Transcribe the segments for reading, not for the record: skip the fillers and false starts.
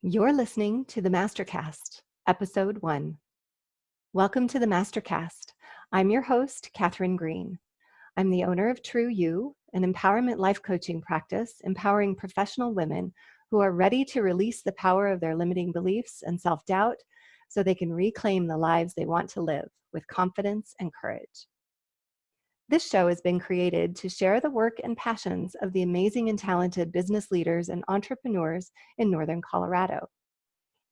You're listening to the MasterCast, Episode 1. Welcome to the MasterCast. I'm your host, Katherine Green. I'm the owner of True You, an empowerment life coaching practice empowering professional women who are ready to release the power of their limiting beliefs and self-doubt so they can reclaim the lives they want to live with confidence and courage. This show has been created to share the work and passions of the amazing and talented business leaders and entrepreneurs in Northern Colorado.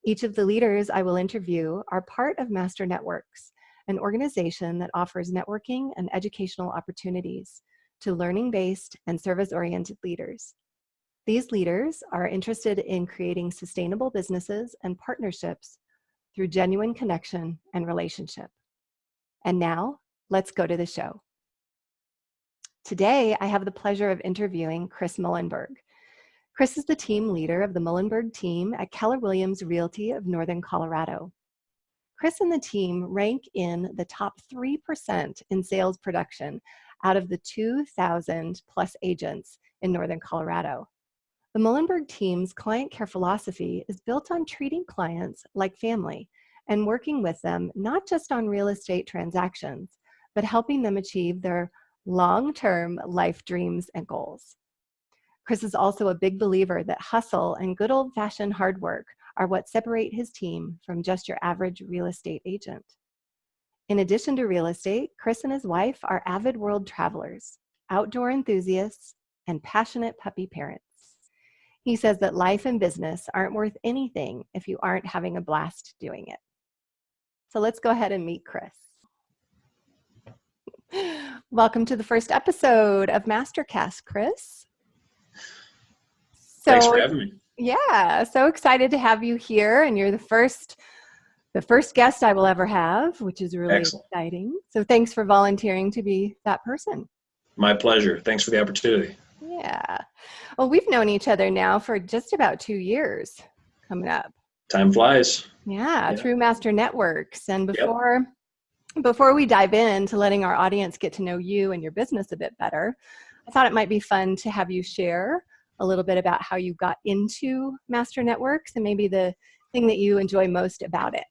Each of the leaders I will interview are part of Master Networks, an organization that offers networking and educational opportunities to learning-based and service-oriented leaders. These leaders are interested in creating sustainable businesses and partnerships through genuine connection and relationship. And now, let's go to the show. Today, I have the pleasure of interviewing Chris Mullenberg. Chris is the team leader of the Mullenberg Team at Keller Realty of Northern Colorado. Chris and the team rank in the top 3% in sales production out of the 2,000 plus agents in Northern Colorado. The Mullenberg Team's client care philosophy is built on treating clients like family and working with them not just on real estate transactions, but helping them achieve their long-term life dreams and goals. Chris is also a big believer that hustle and good old-fashioned hard work are what separate his team from just your average real estate agent. In addition to real estate, Chris and his wife are avid world travelers, outdoor enthusiasts, and passionate puppy parents. He says that life and business aren't worth anything if you aren't having a blast doing it. So let's go ahead and meet Chris. Welcome to the first episode of MasterCast, Chris. Thanks for having me. Yeah, so excited to have you here, and you're the first guest I will ever have, which is really exciting. So thanks for volunteering to be that person. My pleasure. Thanks for the opportunity. Yeah. Well, we've known each other now for just about 2 years coming up. Time flies. Yeah, through Master Networks. And before we dive into letting our audience get to know you and your business a bit better, I thought it might be fun to have you share a little bit about how you got into Master Networks and maybe the thing that you enjoy most about it.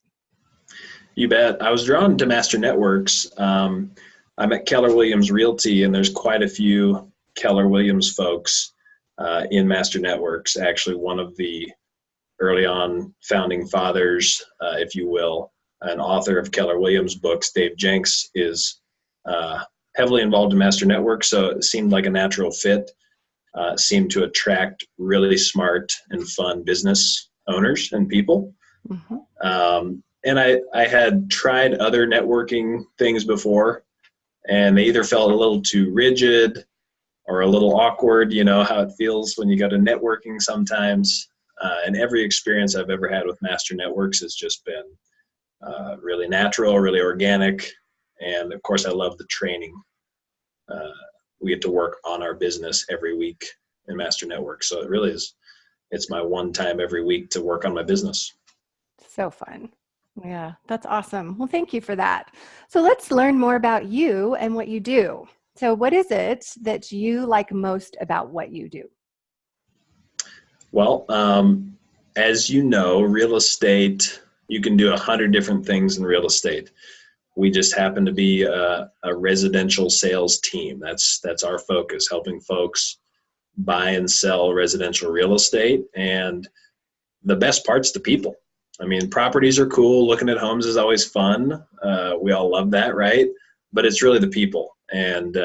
You bet. I was drawn to Master Networks. I'm at Keller Realty, and there's quite a few Keller Williams folks in Master Networks. Actually, one of the early on founding fathers, if you will, an author of Keller Williams books, Dave Jenks, is heavily involved in Master Networks, so it seemed like a natural fit. Seemed to attract really smart and fun business owners and people. Mm-hmm. And I had tried other networking things before, and they either felt a little too rigid or a little awkward. You know how it feels when you go to networking sometimes. And every experience I've ever had with Master Networks has just been really natural, really organic. And of course, I love the training. We get to work on our business every week in Master Network. So it really is, it's my one time every week to work on my business. So fun. Yeah, that's awesome. Well, thank you for that. So let's learn more about you and what you do. So what is it that you like most about what you do? Well, as you know, real estate, you can do 100 different things in real estate. We just happen to be a residential sales team. That's our focus, helping folks buy and sell residential real estate. And the best part's the people. I mean, properties are cool. Looking at homes is always fun. We all love that, right? But it's really the people, and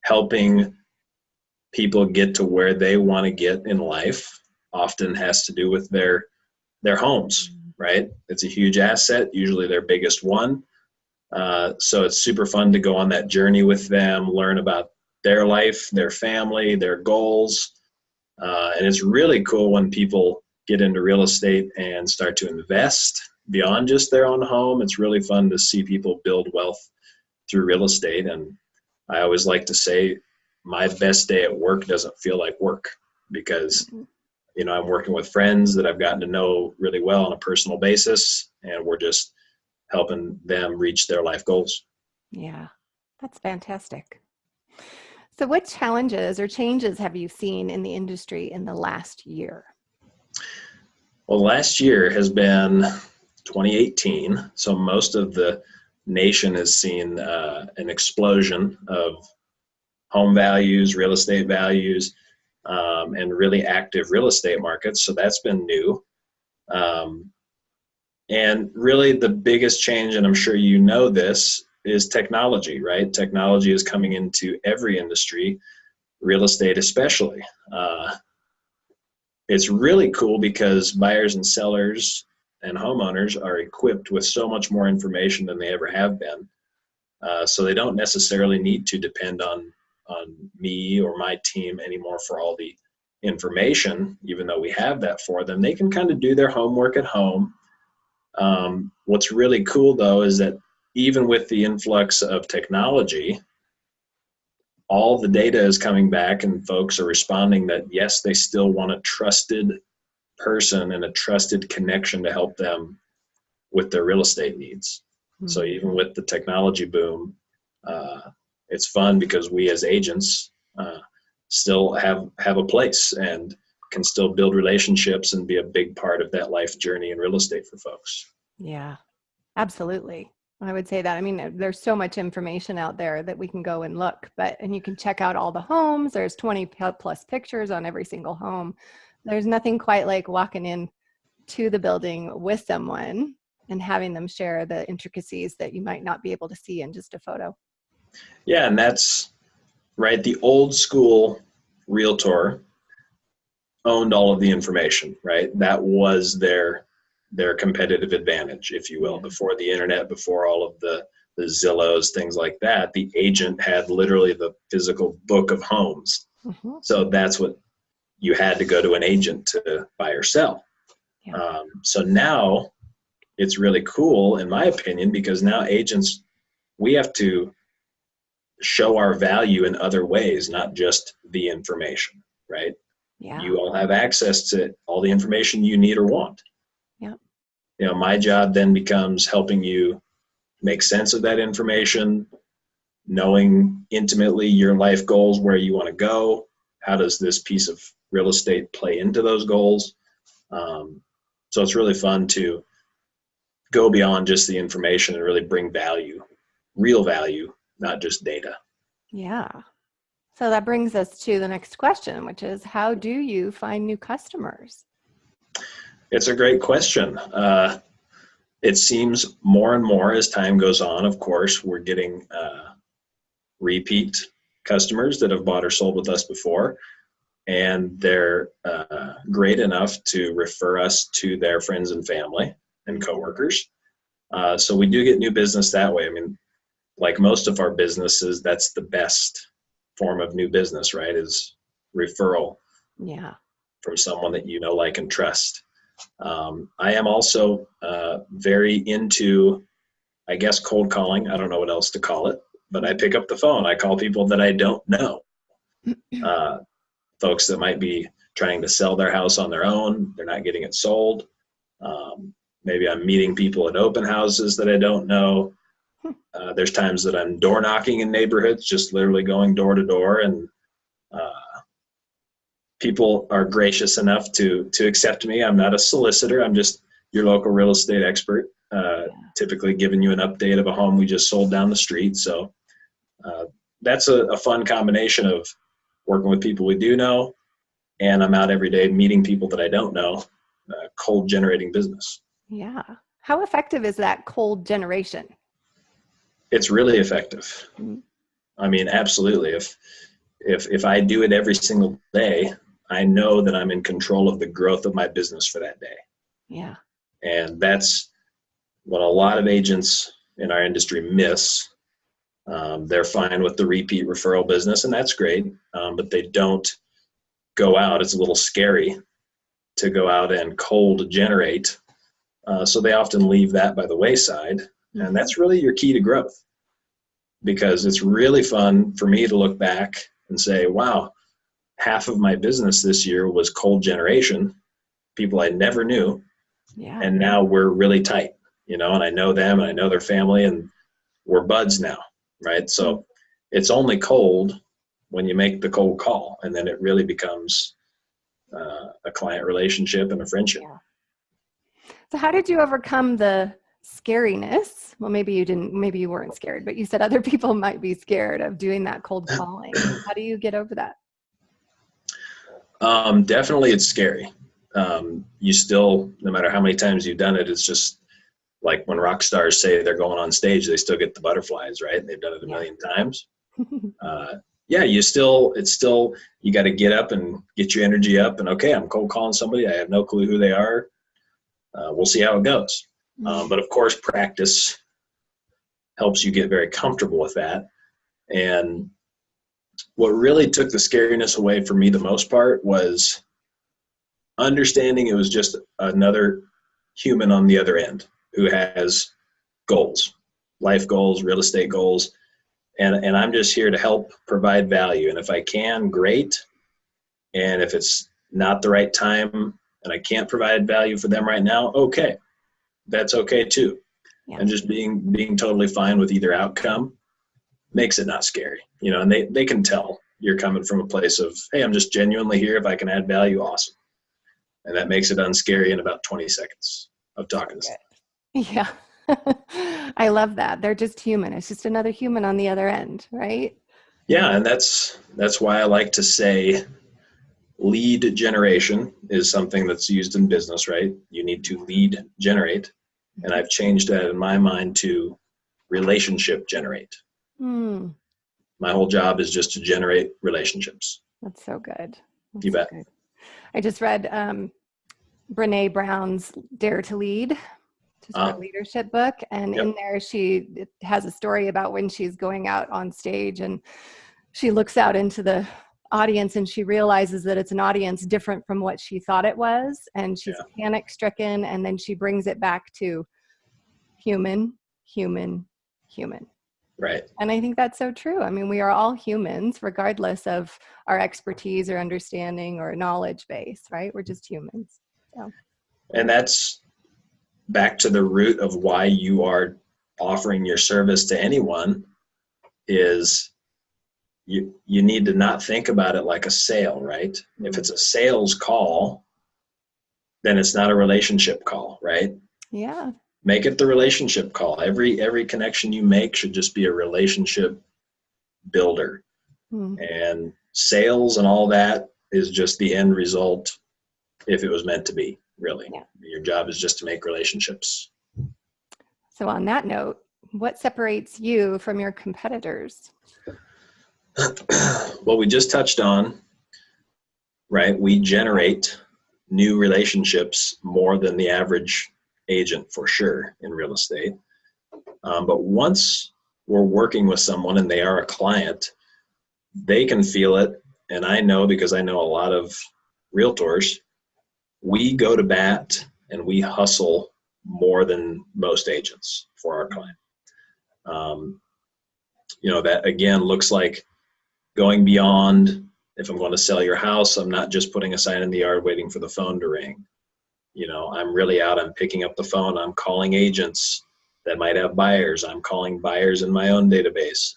helping people get to where they want to get in life often has to do with their homes, right? It's a huge asset, usually their biggest one. So it's super fun to go on that journey with them, learn about their life, their family, their goals. And it's really cool when people get into real estate and start to invest beyond just their own home. It's really fun to see people build wealth through real estate. And I always like to say my best day at work doesn't feel like work, because I'm working with friends that I've gotten to know really well on a personal basis, and we're just helping them reach their life goals. Yeah, that's fantastic. So what challenges or changes have you seen in the industry in the last year? Well, last year has been 2018, so most of the nation has seen an explosion of home values, real estate values, and really active real estate markets. So that's been new. And really the biggest change, and I'm sure you know this, is technology, right? Technology is coming into every industry, real estate especially. It's really cool because buyers and sellers and homeowners are equipped with so much more information than they ever have been. So they don't necessarily need to depend on me or my team anymore for all the information, even though we have that for them. They can kind of do their homework at home. What's really cool though is that even with the influx of technology, all the data is coming back and folks are responding that yes, they still want a trusted person and a trusted connection to help them with their real estate needs. Mm-hmm. So even with the technology boom, it's fun because we as agents still have a place and can still build relationships and be a big part of that life journey in real estate for folks. Yeah, absolutely. I would say that. I mean, there's so much information out there that we can go and look, and you can check out all the homes. There's 20 plus pictures on every single home. There's nothing quite like walking in to the building with someone and having them share the intricacies that you might not be able to see in just a photo. Yeah, and that's right. The old school realtor owned all of the information, right? That was their competitive advantage, if you will. Before the internet, before all of the Zillows, things like that, the agent had literally the physical book of homes. Mm-hmm. So that's what you had to go to an agent to buy or sell. Yeah. So now it's really cool, in my opinion, because now agents, we have to show our value in other ways, not just the information, right? Yeah. You all have access to all the information you need or want. Yeah. You know, my job then becomes helping you make sense of that information, knowing intimately your life goals, where you want to go. How does this piece of real estate play into those goals? So it's really fun to go beyond just the information and really bring value, real value, not just data. Yeah. So that brings us to the next question, which is, how do you find new customers? It's a great question. It seems more and more as time goes on, of course, we're getting repeat customers that have bought or sold with us before, and they're great enough to refer us to their friends and family and coworkers. So we do get new business that way. I mean, like most of our businesses, that's the best form of new business, right? Is referral. Yeah. From someone that you know, like, and trust. I am also very into, I guess, cold calling. I don't know what else to call it, but I pick up the phone. I call people that I don't know. Folks that might be trying to sell their house on their own. They're not getting it sold. Maybe I'm meeting people at open houses that I don't know. There's times that I'm door knocking in neighborhoods, just literally going door to door, and people are gracious enough to accept me. I'm not a solicitor. I'm just your local real estate expert, typically giving you an update of a home we just sold down the street. So that's a fun combination of working with people we do know, and I'm out every day meeting people that I don't know, cold generating business. Yeah. How effective is that cold generation? It's really effective. Mm-hmm. I mean, absolutely. If I do it every single day, I know that I'm in control of the growth of my business for that day. Yeah. And that's what a lot of agents in our industry miss. They're fine with the repeat referral business, and that's great, but they don't go out. It's a little scary to go out and cold generate. So they often leave that by the wayside. And that's really your key to growth, because it's really fun for me to look back and say, wow, half of my business this year was cold generation, people I never knew. Yeah. And now we're really tight, and I know them and I know their family and we're buds now, right? So it's only cold when you make the cold call, and then it really becomes a client relationship and a friendship. Yeah. So how did you overcome the scariness? Well, maybe you didn't, maybe you weren't scared, but you said other people might be scared of doing that cold calling. How do you get over that? Definitely it's scary. You still, no matter how many times you've done it, it's just like when rock stars say they're going on stage, they still get the butterflies, right? They've done it a million times. Yeah, you got to get up and get your energy up and, okay, I'm cold calling somebody. I have no clue who they are. We'll see how it goes. But of course, practice helps you get very comfortable with that. And what really took the scariness away for me the most part was understanding it was just another human on the other end who has goals, life goals, real estate goals. And I'm just here to help provide value. And if I can, great. And if it's not the right time and I can't provide value for them right now, okay. That's okay too. Yeah. And just being totally fine with either outcome makes it not scary. And they can tell you're coming from a place of, hey, I'm just genuinely here. If I can add value, awesome. And that makes it unscary in about 20 seconds of talking to them. Yeah. I love that. They're just human. It's just another human on the other end, right? Yeah, and that's why I like to say lead generation is something that's used in business, right? You need to lead generate. And I've changed that in my mind to relationship generate. My whole job is just to generate relationships. That's so good. You bet. Good. I just read Brene Brown's Dare to Lead, just her leadership book. And in there, it has a story about when she's going out on stage and she looks out into the audience and she realizes that it's an audience different from what she thought it was. And she's panic stricken. And then she brings it back to human, human, human. Right. And I think that's so true. I mean, we are all humans, regardless of our expertise or understanding or knowledge base, right? We're just humans. So. And that's back to the root of why you are offering your service to anyone is you need to not think about it like a sale, right? Mm-hmm. If it's a sales call, then it's not a relationship call, right? Yeah. Make it the relationship call. Every connection you make should just be a relationship builder. And sales and all that is just the end result if it was meant to be, really. Yeah. Your job is just to make relationships. So on that note, what separates you from your competitors? Well, we just touched on, right? We generate new relationships more than the average agent for sure in real estate. But once we're working with someone and they are a client, they can feel it. And I know, because I know a lot of realtors, we go to bat and we hustle more than most agents for our client. That again looks like going beyond, if I'm going to sell your house, I'm not just putting a sign in the yard waiting for the phone to ring. I'm really out. I'm picking up the phone. I'm calling agents that might have buyers. I'm calling buyers in my own database.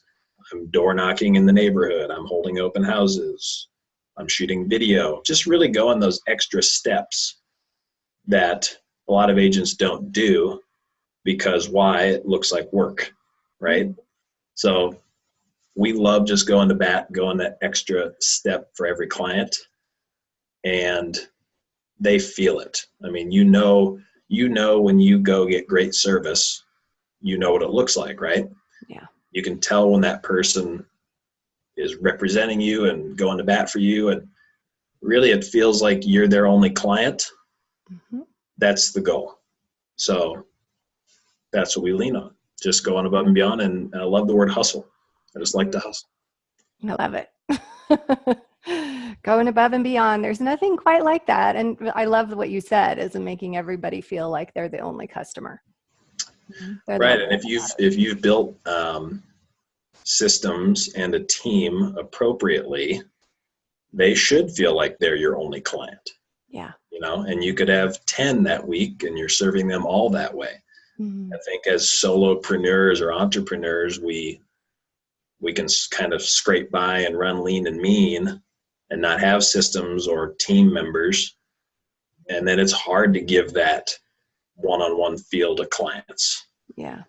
I'm door knocking in the neighborhood. I'm holding open houses. I'm shooting video. Just really going those extra steps that a lot of agents don't do because why? It looks like work, right? So we love just going to bat, going that extra step for every client. And they feel it. I mean, you know when you go get great service, you know what it looks like, right? Yeah. You can tell when that person is representing you and going to bat for you. And really it feels like you're their only client. Mm-hmm. That's the goal. So that's what we lean on, just going above and beyond. And I love the word hustle. I just like to hustle. I love it. Going above and beyond. There's nothing quite like that. And I love what you said, is making everybody feel like they're the only customer. Right. And if you've built systems and a team appropriately, they should feel like they're your only client. Yeah. And you could have 10 that week and you're serving them all that way. Mm-hmm. I think as solopreneurs or entrepreneurs, we can kind of scrape by and run lean and mean and not have systems or team members. And then it's hard to give that one-on-one field of clients. Yeah.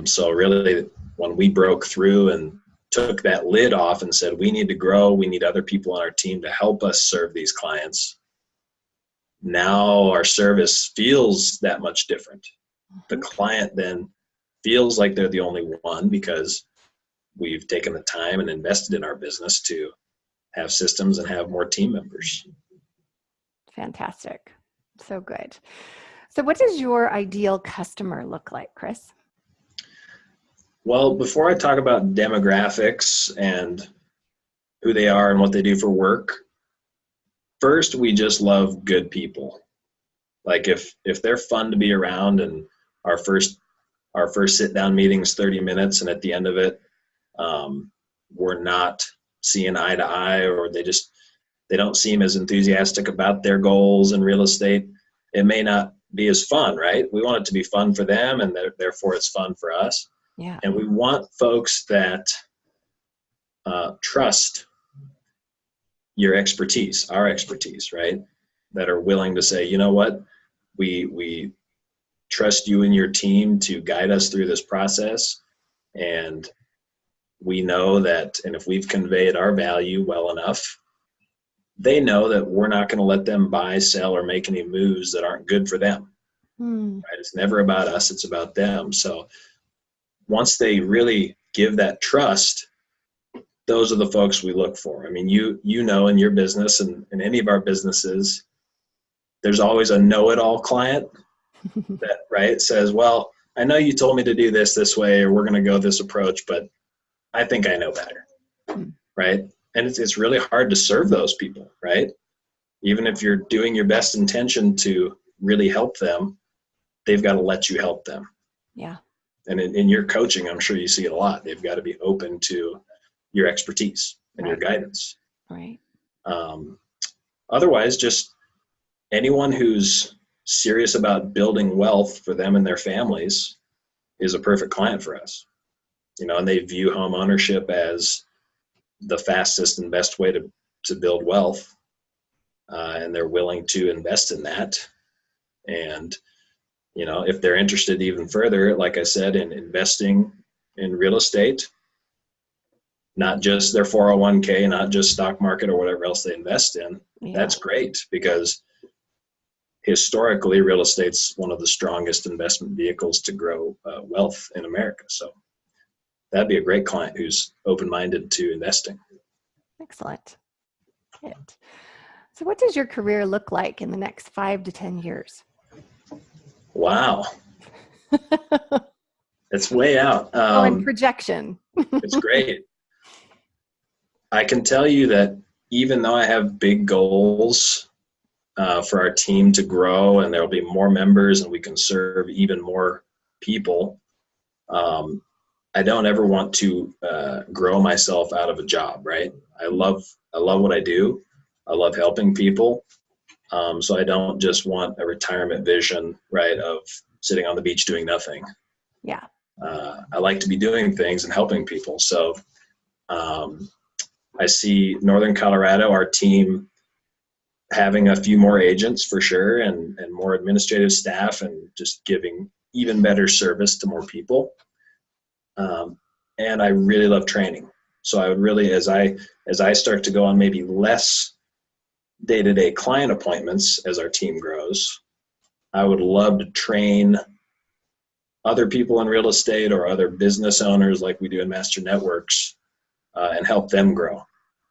So really, when we broke through and took that lid off and said, we need to grow, we need other people on our team to help us serve these clients, now our service feels that much different. The client then feels like they're the only one because we've taken the time and invested in our business to have systems and have more team members. Fantastic. So good. So what does your ideal customer look like, Chris? Well, before I talk about demographics and who they are and what they do for work, first, we just love good people. Like if they're fun to be around, and our first sit down meeting is 30 minutes, and at the end of it, we're not seeing eye to eye, or they don't seem as enthusiastic about their goals in real estate, it may not be as fun, right? We want it to be fun for them, and therefore it's fun for us. Yeah. And we want folks that trust your expertise, our expertise, right? That are willing to say, you know what, we trust you and your team to guide us through this process. And we know that, and if we've conveyed our value well enough, they know that we're not going to let them buy, sell, or make any moves that aren't good for them. Right? It's never about us, it's about them. So once they really give that trust, those are the folks we look for. I mean, you know, in your business and in any of our businesses, there's always a know-it-all client that, right, says, well, I know you told me to do this way, or we're going to go this approach, but I think I know better, right? And it's really hard to serve those people, right? Even if you're doing your best intention to really help them, they've got to let you help them. Yeah. And in your coaching, I'm sure you see it a lot. They've got to be open to your expertise and your guidance. Right. Otherwise, just anyone who's serious about building wealth for them and their families is a perfect client for us. You know, and they view home ownership as the fastest and best way to build wealth. And they're willing to invest in that. And, you know, if they're interested even further, like I said, in investing in real estate, not just their 401k, not just stock market or whatever else they invest in, that's great, because historically real estate's one of the strongest investment vehicles to grow wealth in America. So that'd be a great client who's open-minded to investing. Excellent. Good. So what does your career look like in the next 5 to 10 years? Wow. It's way out. And projection. It's great. I can tell you that even though I have big goals for our team to grow, and there'll be more members and we can serve even more people, I don't ever want to grow myself out of a job, right? I love what I do. I love helping people. So I don't just want a retirement vision, right, of sitting on the beach doing nothing. Yeah. I like to be doing things and helping people. So I see Northern Colorado, our team, having a few more agents for sure, and more administrative staff, and just giving even better service to more people. And I really love training. So I would really, as I start to go on maybe less day-to-day client appointments as our team grows, I would love to train other people in real estate or other business owners like we do in Master Networks, and help them grow,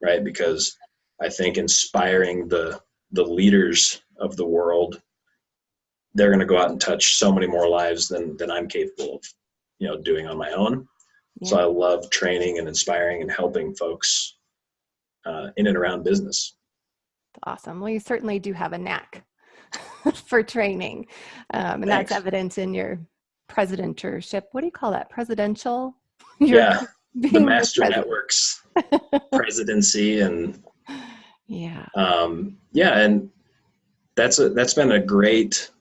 right? Because I think inspiring the leaders of the world, they're going to go out and touch so many more lives than I'm capable of, you know, doing on my own. Yeah. So I love training and inspiring and helping folks in and around business. Awesome. Well, you certainly do have a knack for training. And Thanks. That's evident in your presidenturship. What do you call that? Presidential? Yeah. The Master Networks presidency, and and that's been a great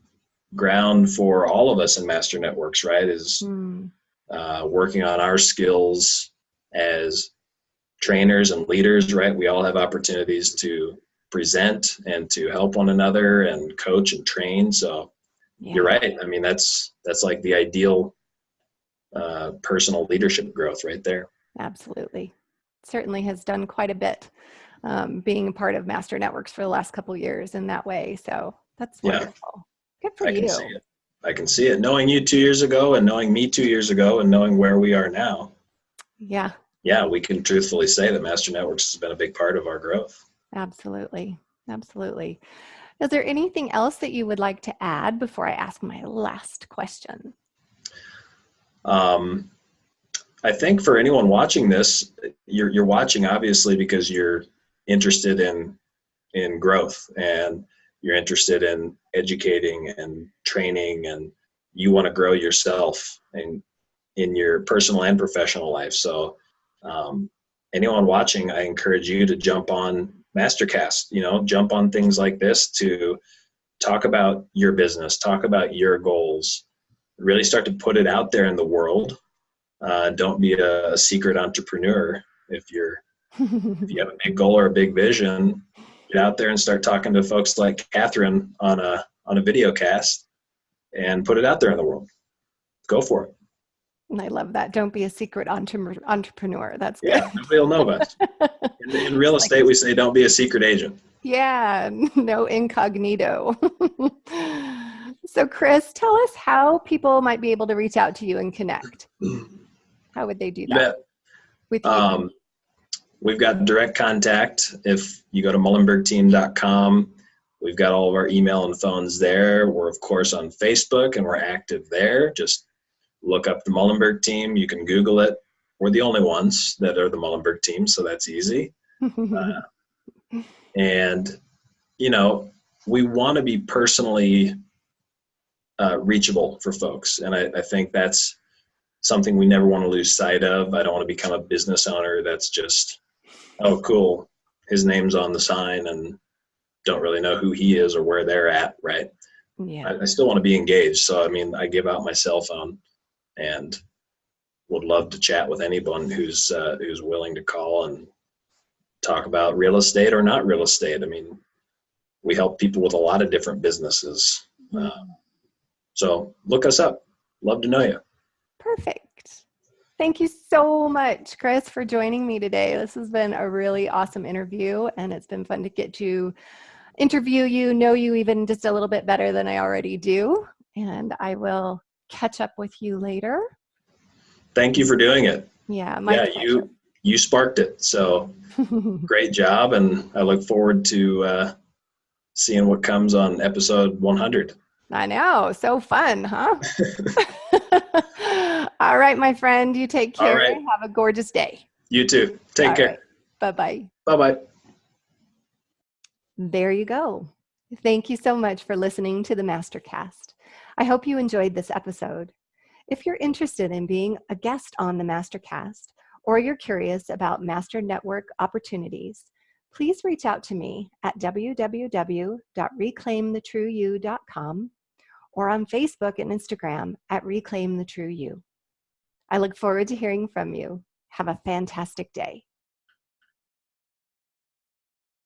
ground for all of us in Master Networks, right? Is working on our skills as trainers and leaders, right? We all have opportunities to present and to help one another and coach and train. So you're right. I mean, that's like the ideal personal leadership growth right there. Absolutely. Certainly has done quite a bit, being a part of Master Networks for the last couple of years in that way. So that's wonderful. Good for I you. can see it. I can see it. Knowing you 2 years ago and knowing me 2 years ago and knowing where we are now. Yeah. Yeah, we can truthfully say that Master Networks has been a big part of our growth. Absolutely. Absolutely. Is there anything else that you would like to add before I ask my last question? I think for anyone watching this, you're watching obviously because you're interested in growth, and you're interested in educating and training, and you want to grow yourself and in your personal and professional life. So anyone watching, I encourage you to jump on MasterCast, jump on things like this to talk about your business, talk about your goals, really start to put it out there in the world. Don't be a secret entrepreneur. If you have a big goal or a big vision, get out there and start talking to folks like Catherine on a video cast and put it out there in the world. Go for it. And I love that. Don't be a secret entrepreneur. That's good. Yeah, nobody will know about you. In real estate, we say don't be a secret agent. Yeah, no incognito. So Chris, tell us how people might be able to reach out to you and connect. How would they do that? With you? We've got direct contact. If you go to mullenbergteam.com, we've got all of our email and phones there. We're, of course, on Facebook, and we're active there. Just look up the Mullenberg Team. You can Google it. We're the only ones that are the Mullenberg Team, so that's easy. And, we want to be personally reachable for folks. And I think that's something we never want to lose sight of. I don't want to become a business owner that's just, oh, cool, his name's on the sign, and don't really know who he is or where they're at, right? Yeah. I still want to be engaged. So, I give out my cell phone and would love to chat with anyone who's willing to call and talk about real estate or not real estate. We help people with a lot of different businesses. So look us up. Love to know you. Perfect. Thank you so much, Chris, for joining me today. This has been a really awesome interview, and it's been fun to get to interview you, know you even just a little bit better than I already do. And I will catch up with you later. Thank you for doing it. Yeah, my pleasure. You sparked it. So great job. And I look forward to seeing what comes on episode 100. I know. So fun, huh? All right, my friend. You take care. Right. Have a gorgeous day. You too. Take care. Right. Bye-bye. Bye-bye. There you go. Thank you so much for listening to the MasterCast. I hope you enjoyed this episode. If you're interested in being a guest on the MasterCast, or you're curious about Master Network opportunities, please reach out to me at www.reclaimthetrueyou.com or on Facebook and Instagram at Reclaim the True You. I look forward to hearing from you. Have a fantastic day.